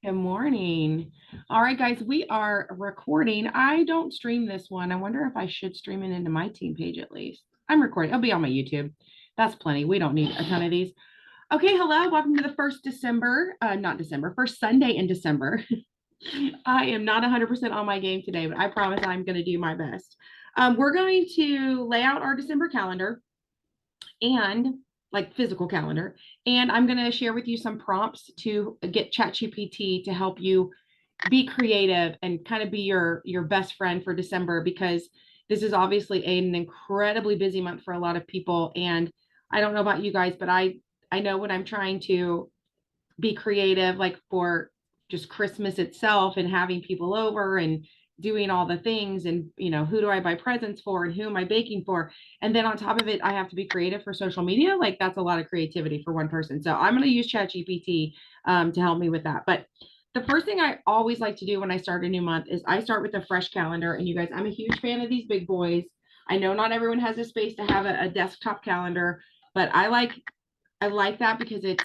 Good morning. All right, guys, we are recording. I don't stream this one. I wonder if I should stream it into my team page at least. I'm recording. It'll be on my YouTube. That's plenty. We don't need a ton of these. Okay, hello. Welcome to the first Sunday in December. I am not 100% on my game today, but I promise I'm going to do my best. We're going to lay out our December calendar and like physical calendar. And I'm going to share with you some prompts to get ChatGPT to help you be creative and kind of be your best friend for December, because this is obviously an incredibly busy month for a lot of people. And I don't know about you guys, but I know when I'm trying to be creative, like for just Christmas itself and having people over and doing all the things, and who do I buy presents for and who am I baking for, and then on top of it I have to be creative for social media. Like that's a lot of creativity for one person, so I'm going to use ChatGPT to help me with that. But the first thing I always like to do when I start a new month is I start with a fresh calendar. And you guys, I'm a huge fan of these big boys. I know not everyone has the space to have a desktop calendar, but I like that because it's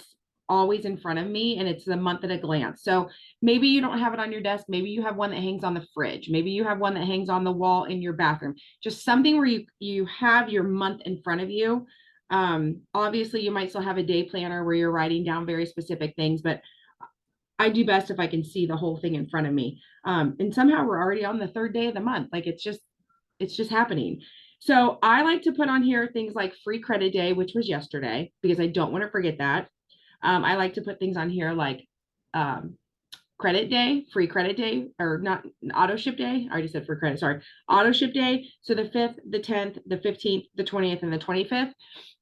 always in front of me and it's the month at a glance. So maybe you don't have it on your desk. Maybe you have one that hangs on the fridge. Maybe you have one that hangs on the wall in your bathroom. Just something where you have your month in front of you. Obviously, you might still have a day planner where you're writing down very specific things, but I do best if I can see the whole thing in front of me. And somehow we're already on the third day of the month. Like it's just happening. So I like to put on here things like free credit day, which was yesterday, because I don't want to forget that. I like to put things on here like credit day, free credit day, or not auto ship day. I already said for credit, sorry. Auto ship day. So the 5th, the 10th, the 15th, the 20th, and the 25th.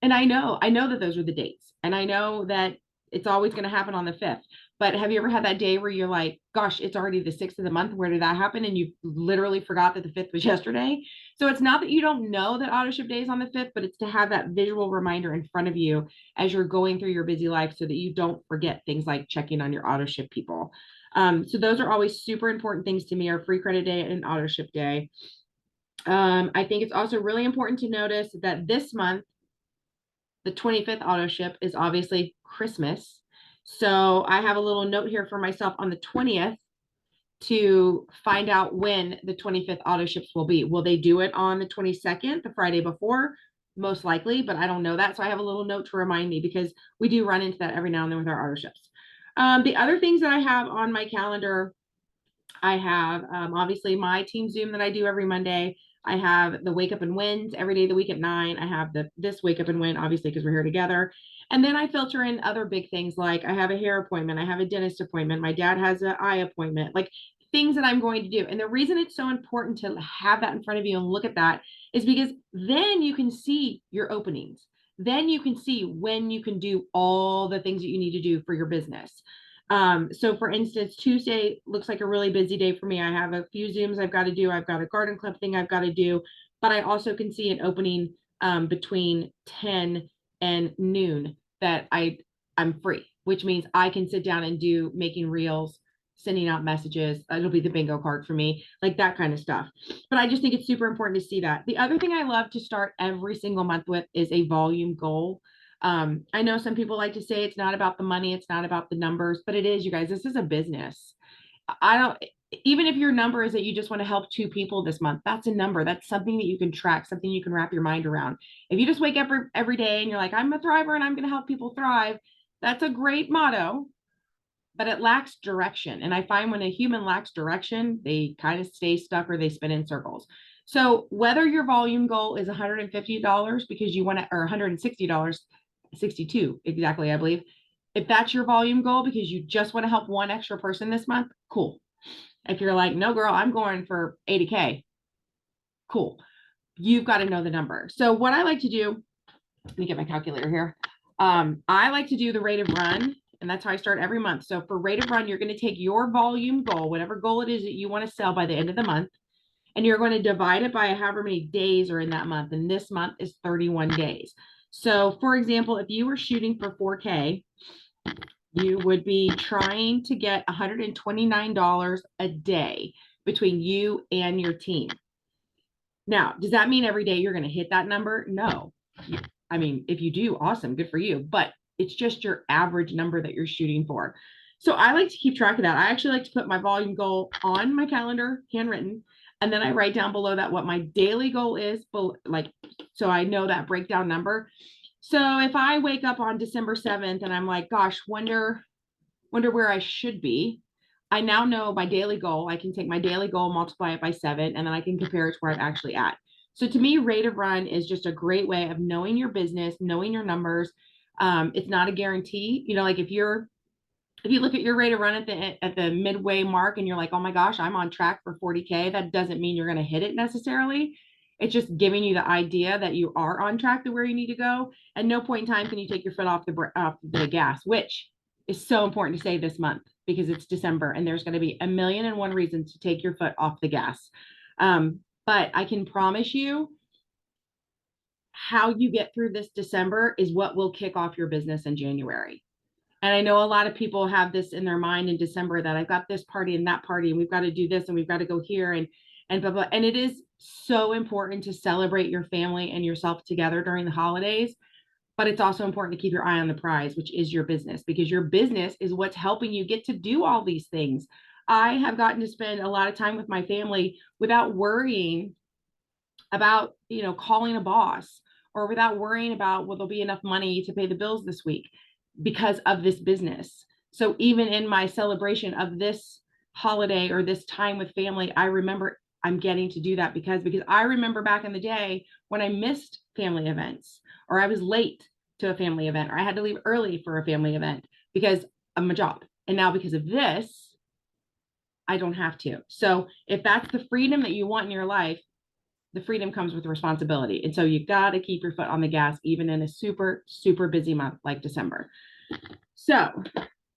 And I know that those are the dates. And I know that it's always going to happen on the 5th. But have you ever had that day where you're like, gosh, it's already the 6th of the month. Where did that happen? And you literally forgot that the 5th was yesterday. So it's not that you don't know that auto ship day is on the 5th, but it's to have that visual reminder in front of you as you're going through your busy life so that you don't forget things like checking on your auto ship people. So those are always super important things to me, are free credit day and auto ship day. I think it's also really important to notice that this month, the 25th auto ship is obviously Christmas. So I have a little note here for myself on the 20th to find out when the 25th auto ships will be. Will they do it on the 22nd, the Friday before? Most likely, but I don't know that. So I have a little note to remind me, because we do run into that every now and then with our auto ships. The other things that I have on my calendar, I have obviously my team Zoom that I do every Monday. I have the wake up and wins every day of the week at 9. I have this wake up and win, obviously, because we're here together. And then I filter in other big things, like I have a hair appointment, I have a dentist appointment, my dad has an eye appointment, like things that I'm going to do. And the reason it's so important to have that in front of you and look at that is because then you can see your openings. Then you can see when you can do all the things that you need to do for your business. So for instance, Tuesday looks like a really busy day for me. I have a few Zooms I've got to do. I've got a garden club thing I've got to do, but I also can see an opening between 10 and noon that I'm free, which means I can sit down and do making reels, sending out messages. It'll be the bingo card for me, like that kind of stuff. But I just think it's super important to see that. The other thing I love to start every single month with is a volume goal. I know some people like to say it's not about the money, it's not about the numbers, but it is, you guys. This is a business. I don't, even if your number is that you just want to help 2 people this month, that's a number. That's something that you can track, something you can wrap your mind around. If you just wake up every day and you're like, I'm a thriver and I'm going to help people thrive, that's a great motto, but it lacks direction. And I find when a human lacks direction, they kind of stay stuck or they spin in circles. So whether your volume goal is $150 because you want to, or $160, 62 exactly, I believe. If that's your volume goal because you just want to help one extra person this month, cool. If you're like, no, girl, I'm going for 80K, cool. You've got to know the number. So what I like to do, let me get my calculator here. I like to do the rate of run, and that's how I start every month. So for rate of run, you're going to take your volume goal, whatever goal it is that you want to sell by the end of the month, and you're going to divide it by however many days are in that month. And this month is 31 days. So for example, if you were shooting for 4K, you would be trying to get $129 a day between you and your team. Now, does that mean every day you're going to hit that number? No. I mean, if you do, awesome, good for you. But it's just your average number that you're shooting for. So I like to keep track of that. I actually like to put my volume goal on my calendar, handwritten, and then I write down below that what my daily goal is, like, so I know that breakdown number. So if I wake up on December 7th and I'm like, gosh, wonder where I should be. I now know my daily goal. I can take my daily goal, multiply it by 7, and then I can compare it to where I'm actually at. So to me, rate of run is just a great way of knowing your business, knowing your numbers. It's not a guarantee. Like if you look at your rate of run at the midway mark and you're like, oh my gosh, I'm on track for 40K, that doesn't mean you're going to hit it necessarily. It's just giving you the idea that you are on track to where you need to go. At no point in time can you take your foot off the gas, which is so important to say this month because it's December and there's going to be a million and one reasons to take your foot off the gas. But I can promise you how you get through this December is what will kick off your business in January. And I know a lot of people have this in their mind in December that I've got this party and that party, and we've got to do this and we've got to go here and blah, blah. And it is so important to celebrate your family and yourself together during the holidays. But it's also important to keep your eye on the prize, which is your business, because your business is what's helping you get to do all these things. I have gotten to spend a lot of time with my family without worrying about, calling a boss, or without worrying about, will there be enough money to pay the bills this week because of this business. So even in my celebration of this holiday or this time with family, I remember I'm getting to do that because I remember back in the day when I missed family events, or I was late to a family event, or I had to leave early for a family event because of my job. And now because of this, I don't have to. So if that's the freedom that you want in your life, the freedom comes with responsibility. And so you got to keep your foot on the gas, even in a super, super busy month like December. So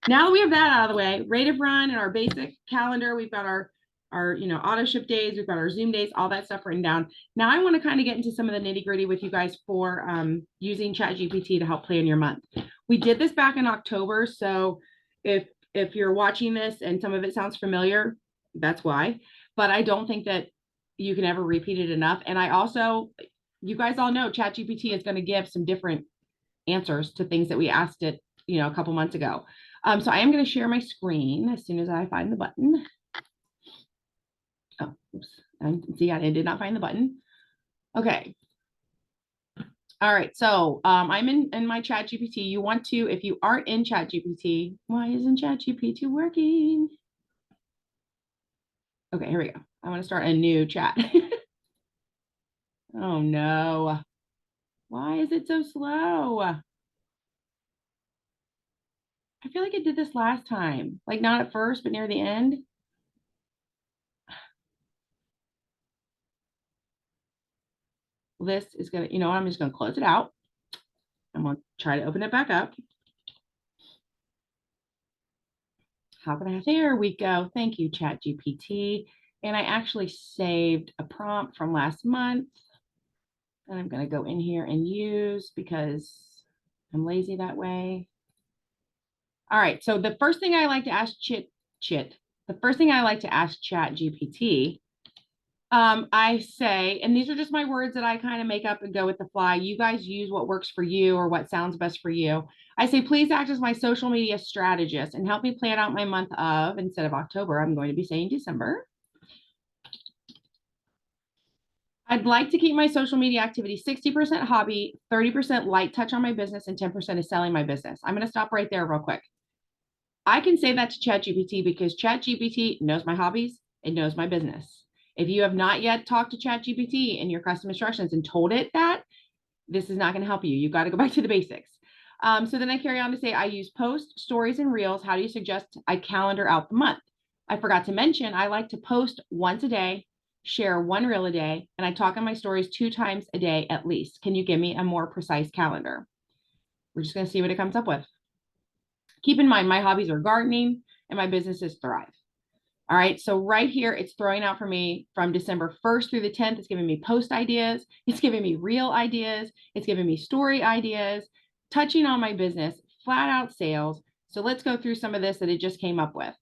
now that we have that out of the way, rate of run and our basic calendar, we've got our auto ship days, we've got our Zoom days, all that stuff written down. Now I want to kind of get into some of the nitty gritty with you guys for using ChatGPT to help plan your month. We did this back in October. So if you're watching this and some of it sounds familiar, that's why. But I don't think that you can ever repeat it enough. And I also, you guys all know ChatGPT is going to give some different answers to things that we asked it, a couple months ago. So I am going to share my screen as soon as I find the button. Oh, oops. See, I did not find the button. Okay. All right. So I'm in my ChatGPT. You want to, if you aren't in ChatGPT, why isn't ChatGPT working? Okay, here we go. I want to start a new chat. Oh no. Why is it so slow? I feel like it did this last time. Like not at first, but near the end. This is gonna, I'm just gonna close it out. I'm gonna try to open it back up. How can I, there we go. Thank you, ChatGPT. And I actually saved a prompt from last month. And I'm gonna go in here and use because I'm lazy that way. All right, so the first thing I like to ask the first thing I like to ask ChatGPT, I say, and these are just my words that I kind of make up and go with the fly. You guys use what works for you or what sounds best for you. I say, please act as my social media strategist and help me plan out my month of, instead of October, I'm going to be saying December. I'd like to keep my social media activity 60% hobby, 30% light touch on my business, and 10% is selling my business. I'm going to stop right there real quick. I can say that to ChatGPT because ChatGPT knows my hobbies, it knows my business. If you have not yet talked to ChatGPT in your custom instructions and told it that, this is not going to help you. You've got to go back to the basics. So then I carry on to say, I use posts, stories, and reels. How do you suggest I calendar out the month? I forgot to mention, I like to post once a day, share one reel a day, and I talk on my stories 2 times a day at least. Can you give me a more precise calendar? We're just going to see what it comes up with. Keep in mind, my hobbies are gardening and my businesses thrive. All right, so right here, it's throwing out for me from December 1st through the 10th. It's giving me post ideas. It's giving me reel ideas. It's giving me story ideas, touching on my business, flat out sales. So let's go through some of this that it just came up with.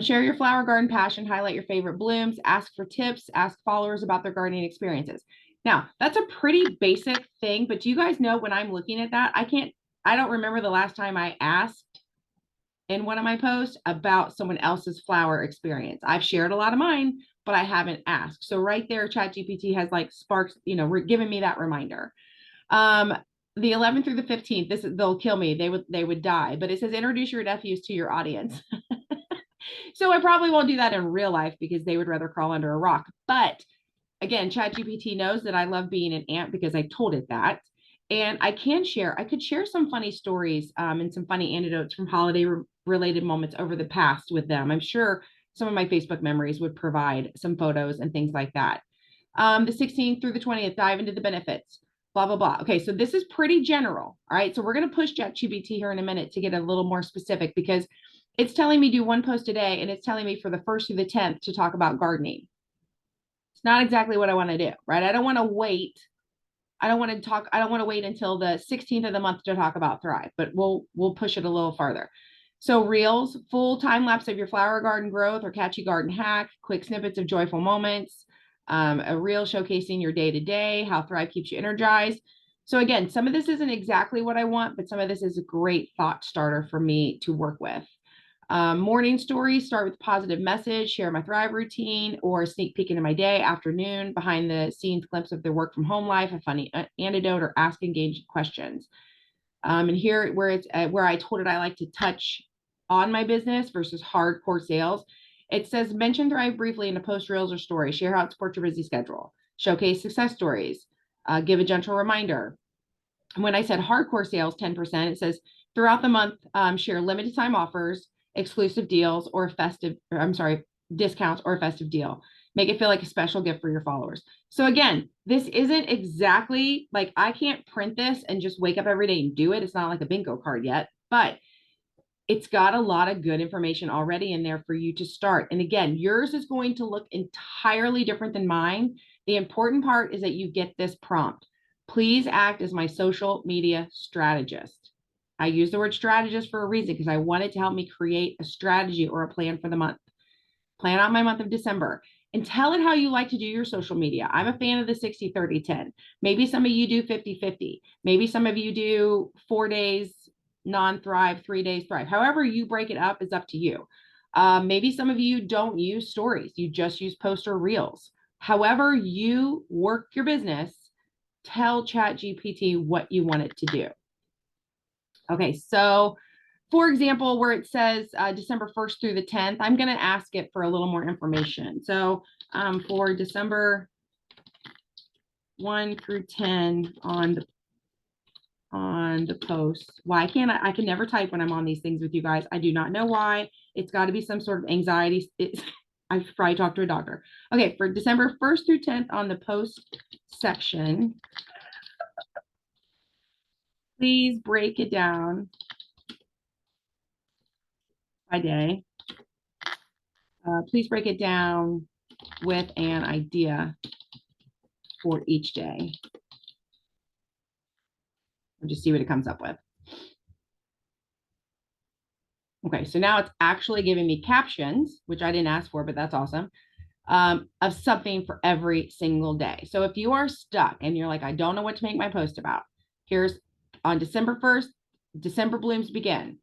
Share your flower garden passion, highlight your favorite blooms, ask for tips, ask followers about their gardening experiences. Now, that's a pretty basic thing, but do you guys know when I'm looking at that, I don't remember the last time I asked in one of my posts about someone else's flower experience. I've shared a lot of mine, but I haven't asked. So right there, ChatGPT has like sparks, given me that reminder. Um, the 11th through the 15th, they'll kill me. They would die. But it says introduce your nephews to your audience. So I probably won't do that in real life because they would rather crawl under a rock. But again, ChatGPT knows that I love being an aunt because I told it that. And I could share some funny stories and some funny anecdotes from holiday related moments over the past with them. I'm sure some of my Facebook memories would provide some photos and things like that. The 16th through the 20th, dive into the benefits, blah, blah, blah. Okay, so this is pretty general. All right, so we're going to push ChatGPT here in a minute to get a little more specific because it's telling me do one post a day and it's telling me for the 1st through the 10th to talk about gardening. It's not exactly what I want to do, right? I don't want to wait. I don't want to wait until the 16th of the month to talk about Thrive, but we'll push it a little farther. So reels, full time lapse of your flower garden growth or catchy garden hack, quick snippets of joyful moments, a reel showcasing your day to day, how Thrive keeps you energized. So again, some of this isn't exactly what I want, but some of this is a great thought starter for me to work with. Morning stories start with a positive message, share my Thrive routine, or a sneak peek into my day. Afternoon, behind the scenes glimpse of their work from home life, a funny anecdote, or ask engaging questions. And here where it's where I told it I like to touch on my business versus hardcore sales. It says mention Thrive briefly in a post, reels, or story. Share how it supports your busy schedule. Showcase success stories. Give a gentle reminder. When I said hardcore sales 10%, it says throughout the month, share limited time offers, exclusive deals, or discounts or a festive deal. Make it feel like a special gift for your followers. So again, this isn't exactly like I can't print this and just wake up every day and do it. It's not like a bingo card yet, but it's got a lot of good information already in there for you to start. And again, yours is going to look entirely different than mine. The important part is that you get this prompt. Please act as my social media strategist. I use the word strategist for a reason because I wanted to help me create a strategy or a plan for the month. Plan out my month of December and tell it how you like to do your social media. I'm a fan of the 60-30-10. Maybe some of you do 50-50. Maybe some of you do 4 days non-Thrive, 3 days Thrive. However you break it up is up to you. Maybe some of you don't use stories. You just use post or reels. However you work your business, tell ChatGPT what you want it to do. Okay, so for example, where it says December 1st through the 10th, I'm going to ask it for a little more information. So for December 1 through 10 on the post. Why can't I can never type when I'm on these things with you guys. I do not know why. It's got to be some sort of anxiety. I've probably talked to a doctor. Okay, for December 1st through 10th on the post section, please break it down by day. Please break it down with an idea for each day. We'll just see what it comes up with. Okay, so now it's actually giving me captions, which I didn't ask for, but that's awesome, of something for every single day. So if you are stuck and you're like, I don't know what to make my post about, here's on December 1st, December blooms begin.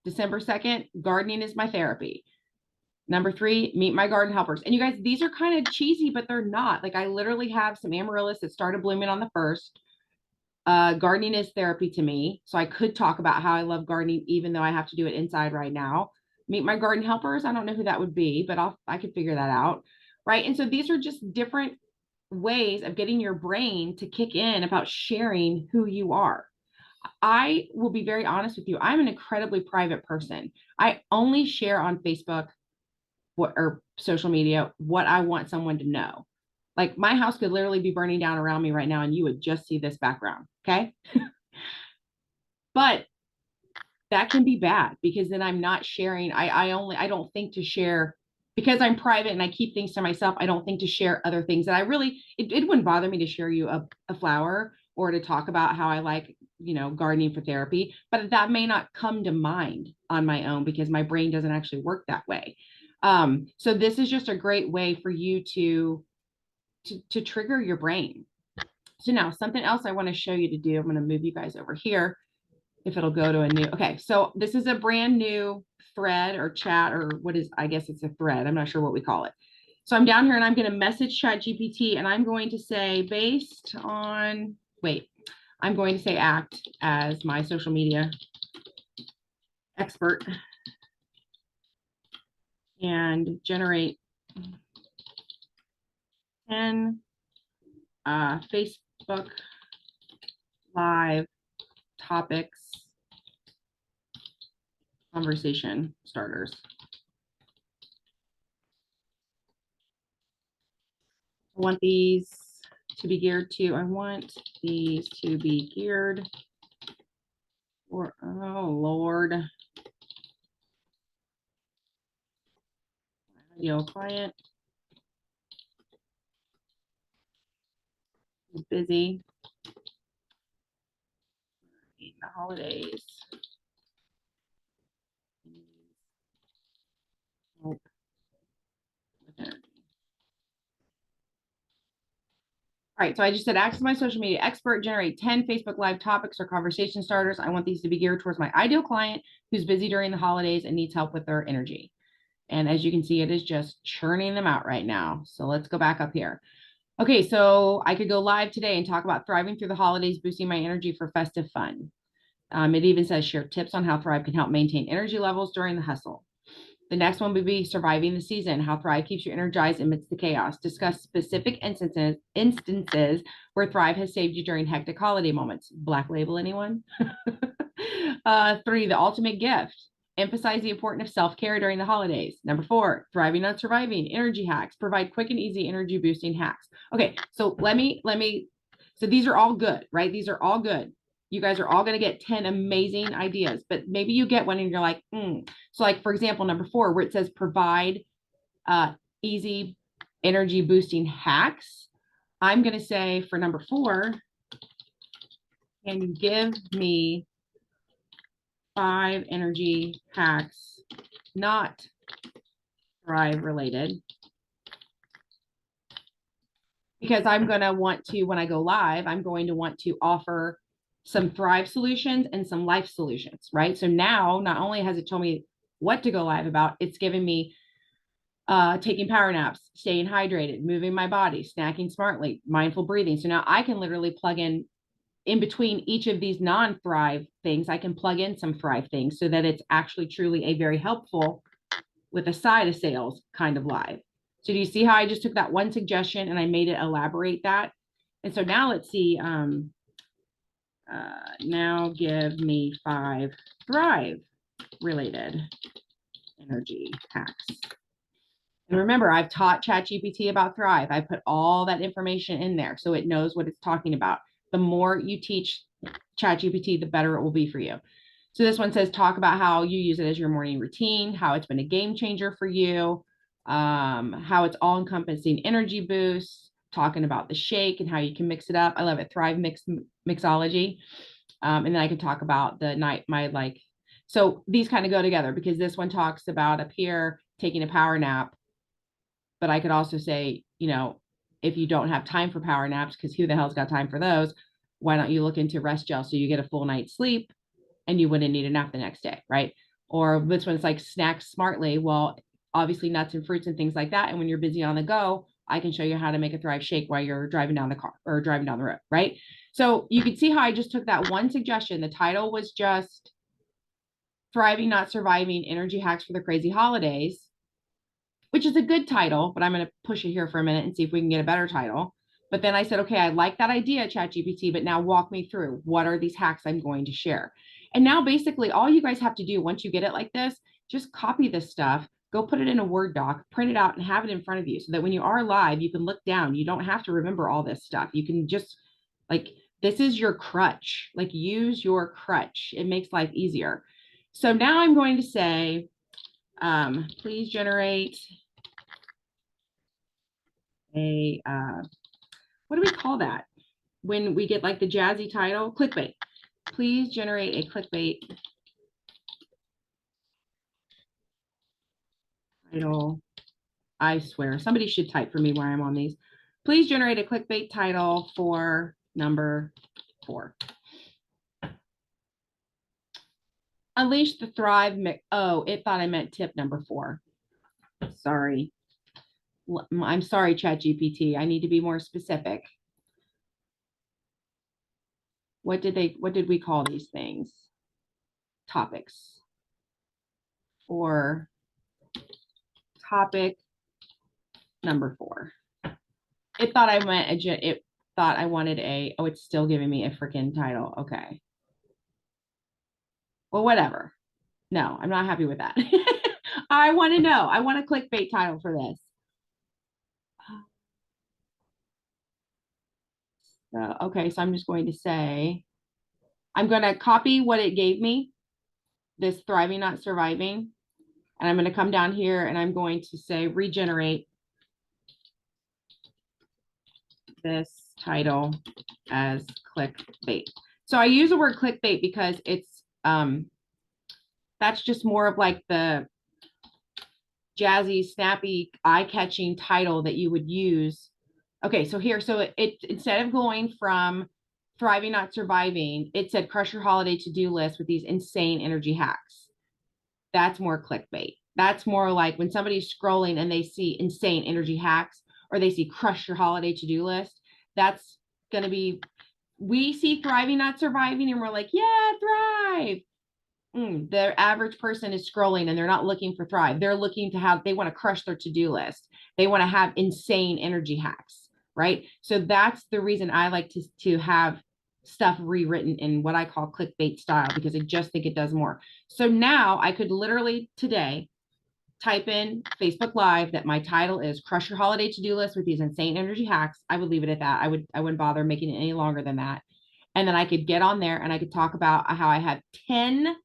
December 2nd, gardening is my therapy. Number 3, meet my garden helpers. And you guys, these are kind of cheesy, but they're not. Like I literally have some amaryllis that started blooming on the 1st. Gardening is therapy to me. So I could talk about how I love gardening, even though I have to do it inside right now. Meet my garden helpers. I don't know who that would be, but I could figure that out. Right. And so these are just different ways of getting your brain to kick in about sharing who you are. I will be very honest with you. I'm an incredibly private person. I only share on Facebook or social media what I want someone to know. Like my house could literally be burning down around me right now and you would just see this background. Okay. But that can be bad because then I'm not sharing. I don't think to share because I'm private and I keep things to myself. I don't think to share other things that I really, it wouldn't bother me to share you a flower or to talk about how I like, gardening for therapy, but that may not come to mind on my own because my brain doesn't actually work that way. So this is just a great way for you to trigger your brain. So now something else I want to show you to do. I'm going to move you guys over here. if it'll go to a new, okay, so this is a brand new thread or chat or what is, I guess it's a thread. I'm not sure what we call it. So I'm down here and I'm going to message ChatGPT and I'm going to say based on, wait, I'm going to say act as my social media expert and generate 10 Facebook Live topics, conversation starters. I want these to be geared to, I want these to be geared for, oh Lord, ideal client is busy in the holidays. Help with energy. All right, so I just said access my social media expert, generate 10 Facebook Live topics or conversation starters. I want these to be geared towards my ideal client who's busy during the holidays and needs help with their energy. And as you can see, it is just churning them out right now. So let's go back up here. Okay, so I could go live today and talk about thriving through the holidays, boosting my energy for festive fun. It even says share tips on how Thrive can help maintain energy levels during the hustle. The next one would be surviving the season, how Thrive keeps you energized amidst the chaos. Discuss specific instances where Thrive has saved you during hectic holiday moments. Black label anyone? 3, the ultimate gift. Emphasize the importance of self-care during the holidays. Number 4, thriving on surviving, energy hacks. Provide quick and easy energy boosting hacks. Okay, so so these are all good, right? These are all good. You guys are all going to get 10 amazing ideas, but maybe you get one and you're like, So like, for example, number 4, where it says provide easy energy boosting hacks. I'm going to say for number 4, can you give me 5 energy hacks, not Thrive related? Because I'm going to want to, when I go live, I'm going to want to offer some Thrive solutions and some life solutions, right? So now not only has it told me what to go live about, it's giving me taking power naps, staying hydrated, moving my body, snacking smartly, mindful breathing. So now I can literally plug in between each of these non-Thrive things, I can plug in some Thrive things so that it's actually truly a very helpful with a side of sales kind of live. So do you see how I just took that one suggestion and I made it elaborate that? And so now let's see, now give me 5 Thrive related energy hacks. And remember, I've taught ChatGPT about Thrive. I put all that information in there so it knows what it's talking about. The more you teach ChatGPT, the better it will be for you. So this one says, talk about how you use it as your morning routine, how it's been a game changer for you, how it's all encompassing energy boosts, talking about the shake and how you can mix it up. I love it. Thrive mixology. And then I can talk about the night, so these kind of go together because this one talks about up here, taking a power nap. But I could also say, if you don't have time for power naps, because who the hell's got time for those? Why don't you look into rest gel so you get a full night's sleep and you wouldn't need a nap the next day, right? Or this one's like snack smartly. Well, obviously nuts and fruits and things like that. And when you're busy on the go, I can show you how to make a Thrive shake while you're driving down the car or driving down the road, right? So you can see how I just took that one suggestion. The title was just Thriving, Not Surviving, Energy Hacks for the Crazy Holidays, which is a good title, but I'm going to push it here for a minute and see if we can get a better title. But then I said, okay, I like that idea, ChatGPT, but now walk me through what are these hacks I'm going to share. And now basically all you guys have to do once you get it like this, just copy this stuff, go put it in a Word doc, print it out and have it in front of you so that when you are live, you can look down. You don't have to remember all this stuff. You can just this is your crutch, use your crutch. It makes life easier. So now I'm going to say, please generate a, what do we call that? When we get the jazzy title, clickbait. Please generate a clickbait title. I swear, somebody should type for me while I'm on these. Please generate a clickbait title for number 4. Unleash the Thrive. Oh, it thought I meant tip number 4. Sorry. I'm sorry, ChatGPT. I need to be more specific. What did we call these things? Topics. Or topic number 4. It thought I meant it thought I wanted oh, it's still giving me a freaking title. Okay. Well, whatever. No, I'm not happy with that. I want to know. I want a clickbait title for this. So, okay, so I'm just going to say, I'm going to copy what it gave me, this thriving, not surviving. And I'm going to come down here and I'm going to say regenerate this title as clickbait. So I use the word clickbait because it's that's just more of like the jazzy, snappy, eye-catching title that you would use. Okay, so here, so it instead of going from thriving, not surviving, it said crush your holiday to-do list with these insane energy hacks. That's more clickbait. That's more like when somebody's scrolling and they see insane energy hacks or they see crush your holiday to-do list. That's going to be, we see thriving, not surviving, and we're like, yeah, thrive. The average person is scrolling and they're not looking for thrive. They're looking to have, they want to crush their to-do list. They want to have insane energy hacks, right? So that's the reason I like to have stuff rewritten in what I call clickbait style, because I just think it does more. So now I could literally today type in Facebook Live that my title is crush your holiday to-do list with these insane energy hacks. I would leave it at that. I wouldn't bother making it any longer than that. And then I could get on there and I could talk about how I have 10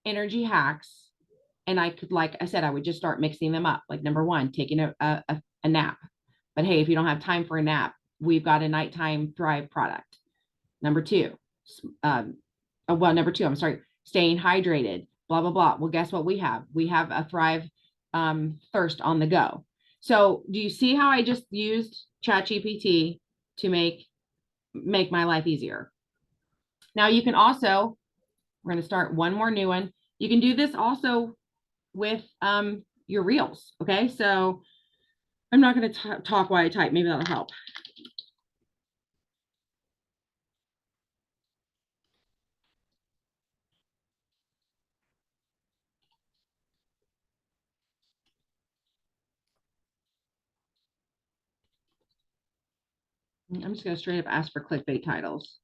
energy hacks. And I could, like I said, I would just start mixing them up. Like number 1, taking a nap. But hey, if you don't have time for a nap, we've got a nighttime Thrive product. Number 2, number 2, I'm sorry, staying hydrated, blah, blah, blah. Well, guess what we have? We have a Thrive Thirst on the go. So do you see how I just used ChatGPT to make my life easier? Now you can also, we're going to start one more new one. You can do this also with your reels. Okay, so I'm not going to talk while I type. Maybe that'll help. I'm just going to straight up ask for clickbait titles.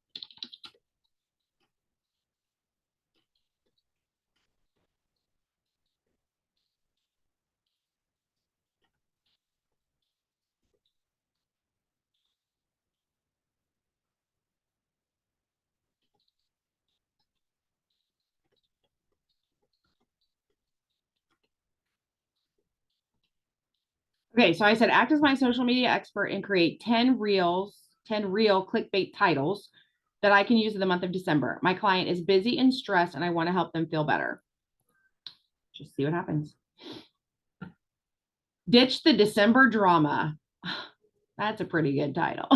Okay, so I said act as my social media expert and create 10 real clickbait titles that I can use in the month of December. My client is busy and stressed and I want to help them feel better. Just see what happens. Ditch the December drama. That's a pretty good title.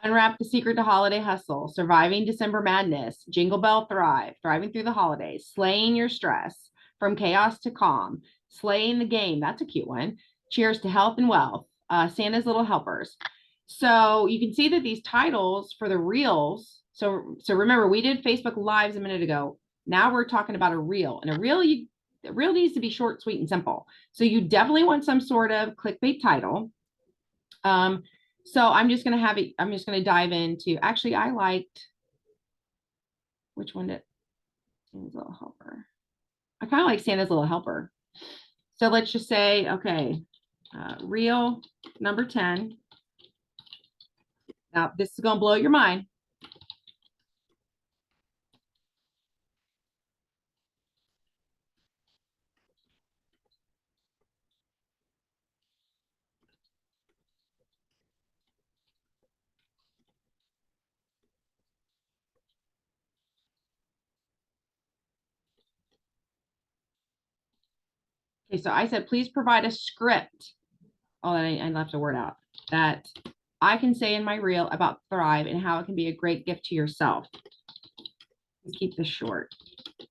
Unwrap the secret to holiday hustle, surviving December madness, jingle bell thrive, thriving through the holidays, slaying your stress, from chaos to calm, slaying the game. That's a cute one. Cheers to health and wealth, Santa's little helpers. So you can see that these titles for the reels. So remember, we did Facebook Lives a minute ago. Now we're talking about a reel, and a reel needs to be short, sweet, and simple. So you definitely want some sort of clickbait title. So I'm just going to dive into, actually, I liked, which one did, Santa's Little Helper. I kind of like Santa's Little Helper. So let's just say, okay, reel number 10. Now this is going to blow your mind. Okay, so I said, please provide a script. Oh, I left a word out, that I can say in my reel about Thrive and how it can be a great gift to yourself. Let's keep this short. I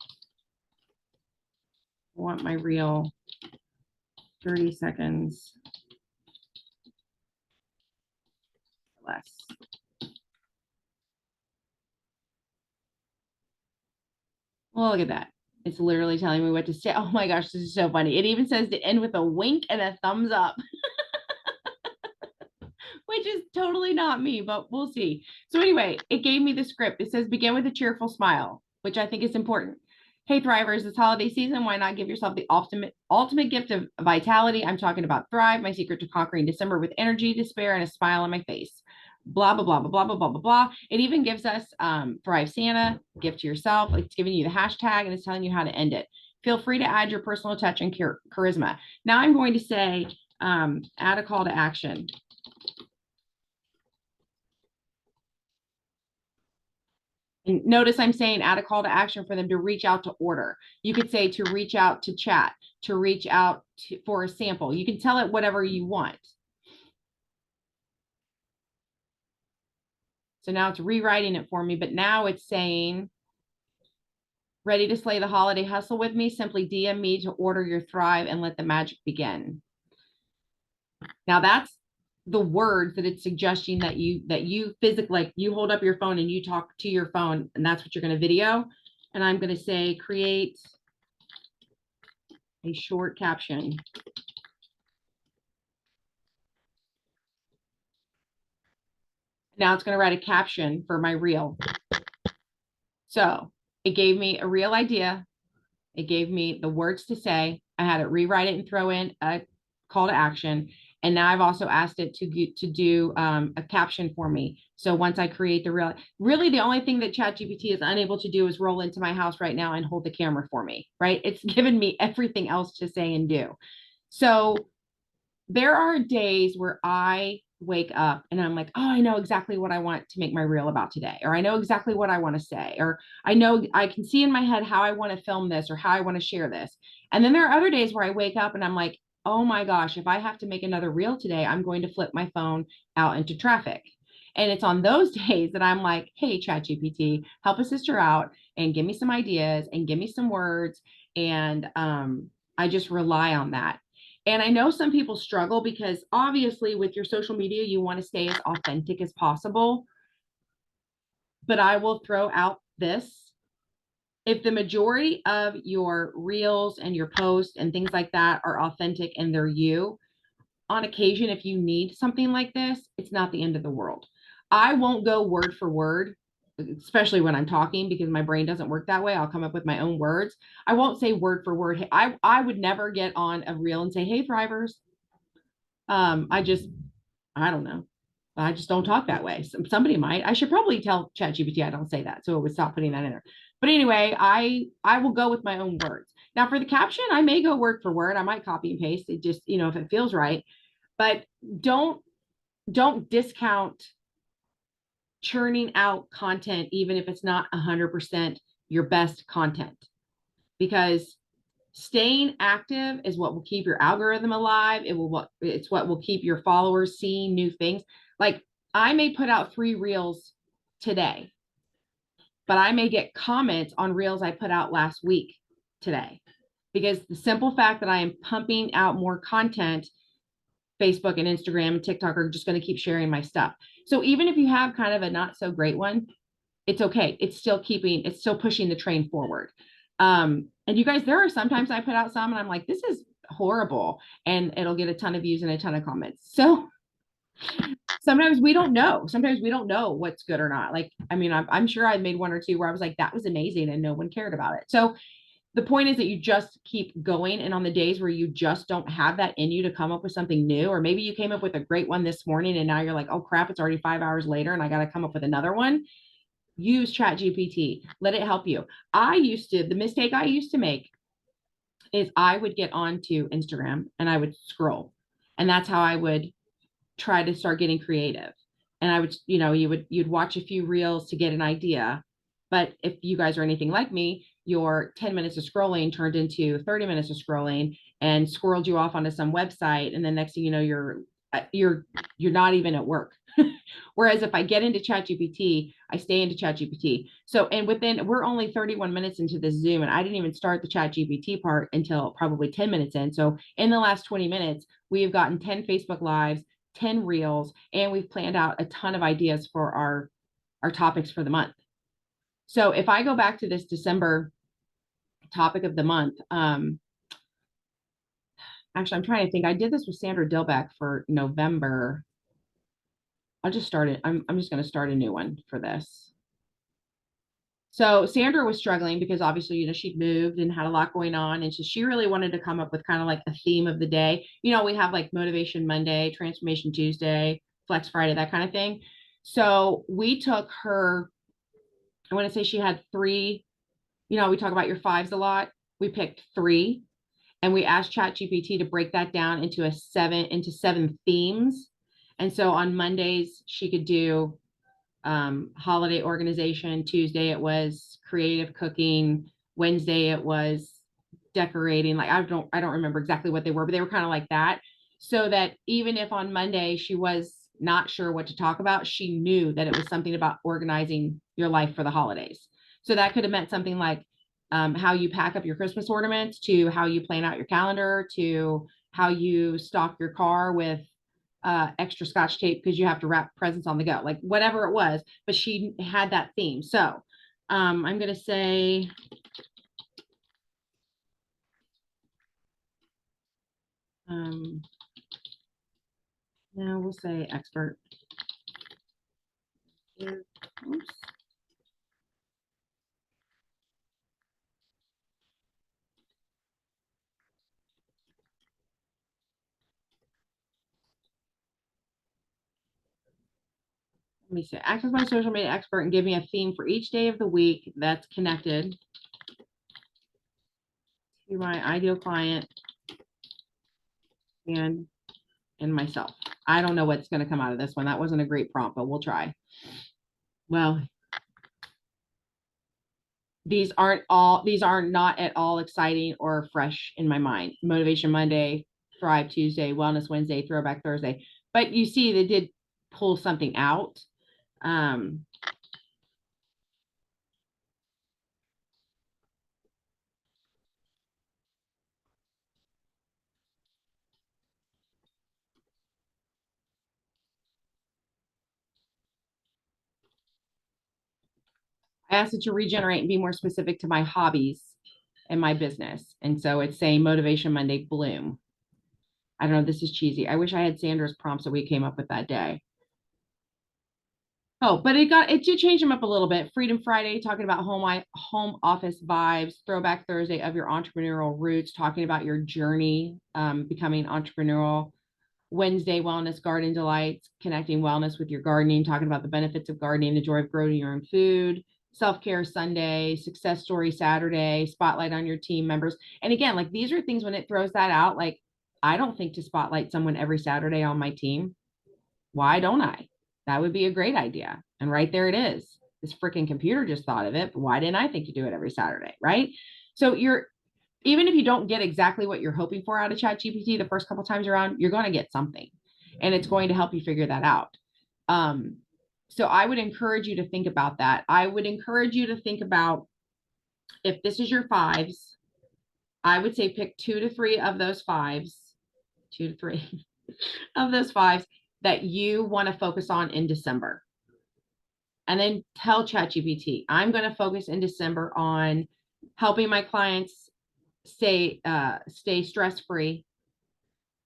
want my reel 30 seconds less. Well, look at that. It's literally telling me what to say. Oh my gosh, this is so funny. It even says to end with a wink and a thumbs up, which is totally not me, but we'll see. So anyway, it gave me the script. It says begin with a cheerful smile, which I think is important. Hey Thrivers, this holiday season, why not give yourself the ultimate gift of vitality? I'm talking about Thrive, my secret to conquering December with energy, despair, and a smile on my face. Blah, blah, blah, blah, blah, blah, blah, blah, blah. It even gives us Thrive Santa, gift to yourself. It's giving you the hashtag and it's telling you how to end it. Feel free to add your personal touch and charisma. Now I'm going to say, add a call to action. And notice I'm saying add a call to action for them to reach out to order. You could say to reach out to chat, to reach out for a sample. You can tell it whatever you want. So now it's rewriting it for me, but now it's saying, ready to slay the holiday hustle with me? Simply DM me to order your Thrive and let the magic begin. Now that's the words that it's suggesting that you physically, like you hold up your phone and you talk to your phone, and that's what you're going to video. And I'm going to say create a short caption. Now it's going to write a caption for my reel. So it gave me a real idea. It gave me the words to say. I had it rewrite it and throw in a call to action. And now I've also asked it to do a caption for me. So once I create the reel, really the only thing that ChatGPT is unable to do is roll into my house right now and hold the camera for me, right? It's given me everything else to say and do. So there are days where I wake up and I'm like, oh, I know exactly what I want to make my reel about today, or I know exactly what I want to say, or I know I can see in my head how I want to film this or how I want to share this. And then there are other days where I wake up and I'm like, oh my gosh, if I have to make another reel today, I'm going to flip my phone out into traffic. And it's on those days that I'm like, hey, ChatGPT, help a sister out and give me some ideas and give me some words. And I just rely on that. And I know some people struggle because obviously with your social media, you want to stay as authentic as possible. But I will throw out this. If the majority of your reels and your posts and things like that are authentic and they're you, on occasion, if you need something like this, it's not the end of the world. I won't go word for word, especially when I'm talking, because my brain doesn't work that way. I'll come up with my own words. I won't say word for word. I would never get on a reel and say, hey, Thrivers. I don't know. I just don't talk that way. Somebody might. I should probably tell ChatGPT I don't say that, so it would stop putting that in there. But anyway, I will go with my own words. Now for the caption, I may go word for word. I might copy and paste it just, if it feels right. But don't discount churning out content, even if it's not 100% your best content, because staying active is what will keep your algorithm alive. It's what will keep your followers seeing new things. Like I may put out 3 reels today, but I may get comments on reels I put out last week today, because the simple fact that I am pumping out more content, Facebook and Instagram and TikTok are just going to keep sharing my stuff. So even if you have kind of a not so great one, it's okay. It's still pushing the train forward. And you guys, there are sometimes I put out some and I'm like, this is horrible. And it'll get a ton of views and a ton of comments. So sometimes we don't know. Sometimes we don't know what's good or not. Like, I mean, I'm sure I made 1 or 2 where I was like, that was amazing and no one cared about it. So the point is that you just keep going. And on the days where you just don't have that in you to come up with something new, or maybe you came up with a great one this morning and now you're like, oh crap, it's already 5 hours later and I got to come up with another one. Use ChatGPT. Let it help you. The mistake I used to make is I would get onto Instagram and I would scroll. And that's how I would try to start getting creative. And I would, you'd watch a few reels to get an idea. But if you guys are anything like me, your 10 minutes of scrolling turned into 30 minutes of scrolling and squirreled you off onto some website. And then next thing you know, you're not even at work. Whereas if I get into ChatGPT, I stay into ChatGPT. So, and we're only 31 minutes into this Zoom, and I didn't even start the ChatGPT part until probably 10 minutes in. So in the last 20 minutes, we have gotten 10 Facebook Lives, 10 Reels, and we've planned out a ton of ideas for our topics for the month. So if I go back to this December topic of the month, actually, I'm trying to think. I did this with Sandra Dilbeck for November. I'll just start it. I'm just going to start a new one for this. So Sandra was struggling because obviously, she'd moved and had a lot going on. And so she really wanted to come up with kind of like a theme of the day. We have like Motivation Monday, Transformation Tuesday, Flex Friday, that kind of thing. So we took her, I want to say she had three, we talk about your fives a lot. We picked three and we asked ChatGPT to break that down into seven themes. And so on Mondays, she could do holiday organization. Tuesday, it was creative cooking. Wednesday, it was decorating. Like I don't remember exactly what they were, but they were kind of like that. So that even if on Monday she was not sure what to talk about, she knew that it was something about organizing your life for the holidays. So that could have meant something like how you pack up your Christmas ornaments, to how you plan out your calendar, to how you stock your car with extra scotch tape because you have to wrap presents on the go, like whatever it was, but she had that theme. So I'm going to say, now we'll say expert. Oops. Let me see. Act as my social media expert and give me a theme for each day of the week that's connected to my ideal client and myself. I don't know what's going to come out of this one. That wasn't a great prompt, but we'll try. Well, these are not at all exciting or fresh in my mind. Motivation Monday, Thrive Tuesday, Wellness Wednesday, Throwback Thursday. But you see, they did pull something out. I asked it to regenerate and be more specific to my hobbies and my business. And so it's saying Motivation Monday Bloom. I don't know, this is cheesy. I wish I had Sandra's prompts that we came up with that day. Oh, but it did change them up a little bit. Freedom Friday, talking about home office vibes. Throwback Thursday of your entrepreneurial roots, talking about your journey becoming entrepreneurial. Wednesday, Wellness Garden Delights, connecting wellness with your gardening, talking about the benefits of gardening, the joy of growing your own food. Self-care Sunday, Success Story Saturday, Spotlight on your team members. And again, like these are things when it throws that out, like I don't think to spotlight someone every Saturday on my team. Why don't I? That would be a great idea. And right there it is. This freaking computer just thought of it. But why didn't I think to do it every Saturday? Right. So even if you don't get exactly what you're hoping for out of ChatGPT the first couple times around, you're going to get something and it's going to help you figure that out. So I would encourage you to think about that. I would encourage you to think about, if this is your fives, I would say pick 2 to 3 of those fives, 2 to 3 of those fives that you want to focus on in December. And then tell ChatGPT, I'm going to focus in December on helping my clients stay stress-free,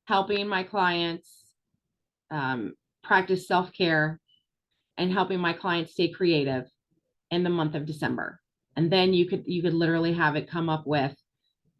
helping my clients practice self-care, and helping my clients stay creative in the month of December. And then you could literally have it come up with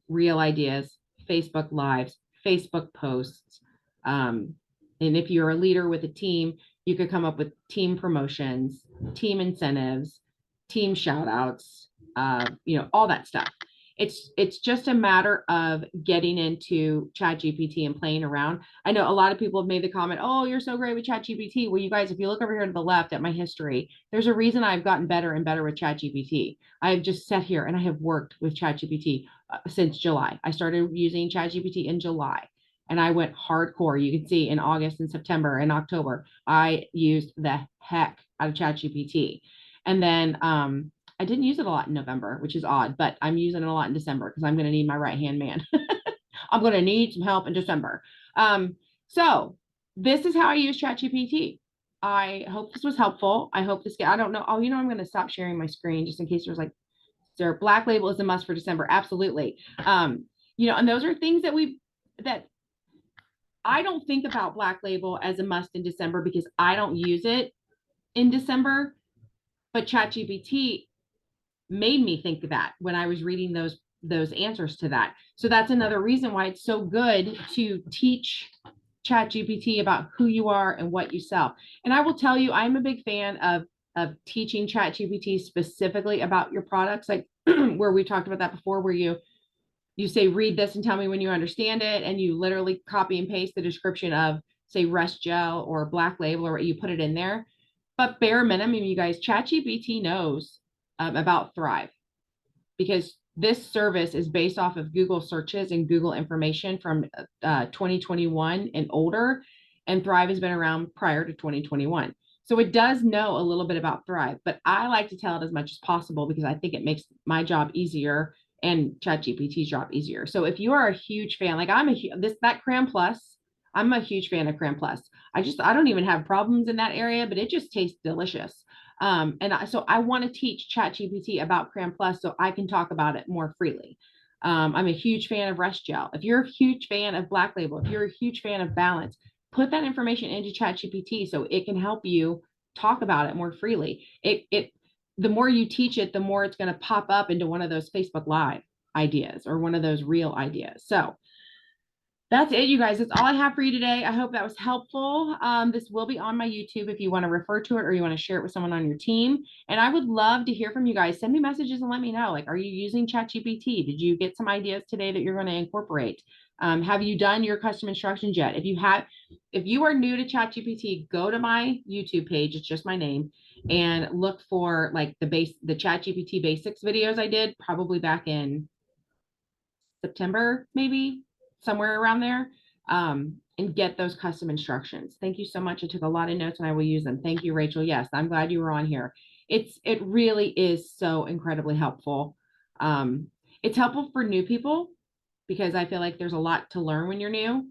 real ideas, Facebook Lives, Facebook posts. And if you're a leader with a team, you could come up with team promotions, team incentives, team shout outs, all that stuff. It's just a matter of getting into ChatGPT and playing around. I know a lot of people have made the comment, oh, you're so great with ChatGPT. Well, you guys, if you look over here to the left at my history, there's a reason I've gotten better and better with ChatGPT. I've just sat here and I have worked with ChatGPT since July. I started using ChatGPT in July. and I went hardcore. You can see in August and September and October, I used the heck out of ChatGPT. And then I didn't use it a lot in November, which is odd, but I'm using it a lot in December because I'm going to need my right hand man. I'm going to need some help in December. So this is how I use ChatGPT. I hope this was helpful. I hope this, I don't know. Oh, I'm going to stop sharing my screen just in case there's like, there Black Label is a must for December. Absolutely. And those are things that I don't think about Black Label as a must in December because I don't use it in December, but ChatGPT made me think of that when I was reading those answers to that. So that's another reason why it's so good to teach ChatGPT about who you are and what you sell. And I will tell you, I'm a big fan of teaching ChatGPT specifically about your products, like where we talked about that before, where you say, read this and tell me when you understand it. And you literally copy and paste the description of, say, Rest Gel or Black Label, or you put it in there. But bare minimum, you guys, ChatGPT knows about Thrive, because this service is based off of Google searches and Google information from 2021 and older. And Thrive has been around prior to 2021. So it does know a little bit about Thrive, but I like to tell it as much as possible because I think it makes my job easier and ChatGPT's job easier. So if you are a huge fan, like that Cram Plus, I'm a huge fan of Cram Plus. I don't even have problems in that area, but it just tastes delicious. So I want to teach ChatGPT about Cram Plus so I can talk about it more freely. I'm a huge fan of Rest Gel. If you're a huge fan of Black Label, if you're a huge fan of Balance, put that information into ChatGPT so it can help you talk about it more freely. The more you teach it, the more it's going to pop up into one of those Facebook Live ideas or one of those real ideas. So that's it, you guys. That's all I have for you today. I hope that was helpful. This will be on my YouTube if you want to refer to it or you want to share it with someone on your team. And I would love to hear from you guys. Send me messages and let me know. Like, are you using ChatGPT? Did you get some ideas today that you're going to incorporate? Have you done your custom instructions yet? If you are new to ChatGPT, go to my YouTube page. It's just my name, and look for like the ChatGPT basics videos I did probably back in September, maybe somewhere around there, and get those custom instructions. Thank you so much. I took a lot of notes and I will use them. Thank you, Rachel. Yes, I'm glad you were on here. It really is so incredibly helpful. It's helpful for new people because I feel like there's a lot to learn when you're new.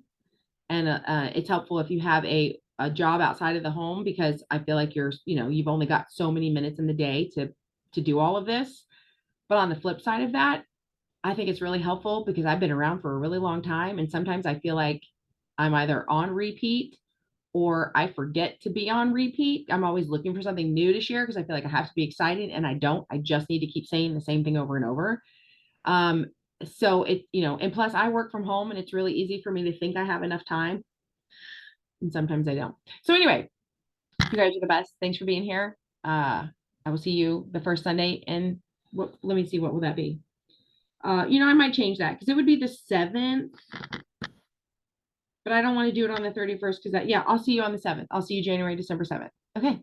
And it's helpful if you have a job outside of the home, because I feel like you've only got so many minutes in the day to do all of this. But on the flip side of that, I think it's really helpful because I've been around for a really long time. And sometimes I feel like I'm either on repeat or I forget to be on repeat. I'm always looking for something new to share because I feel like I have to be exciting, and I don't. I just need to keep saying the same thing over and over. So and plus I work from home and it's really easy for me to think I have enough time. And sometimes I don't. So anyway, you guys are the best. Thanks for being here. I will see you the first Sunday. And let me see, what will that be? I might change that because it would be the 7th, but I don't want to do it on the 31st because I'll see you on the 7th. I'll see you December 7th. Okay.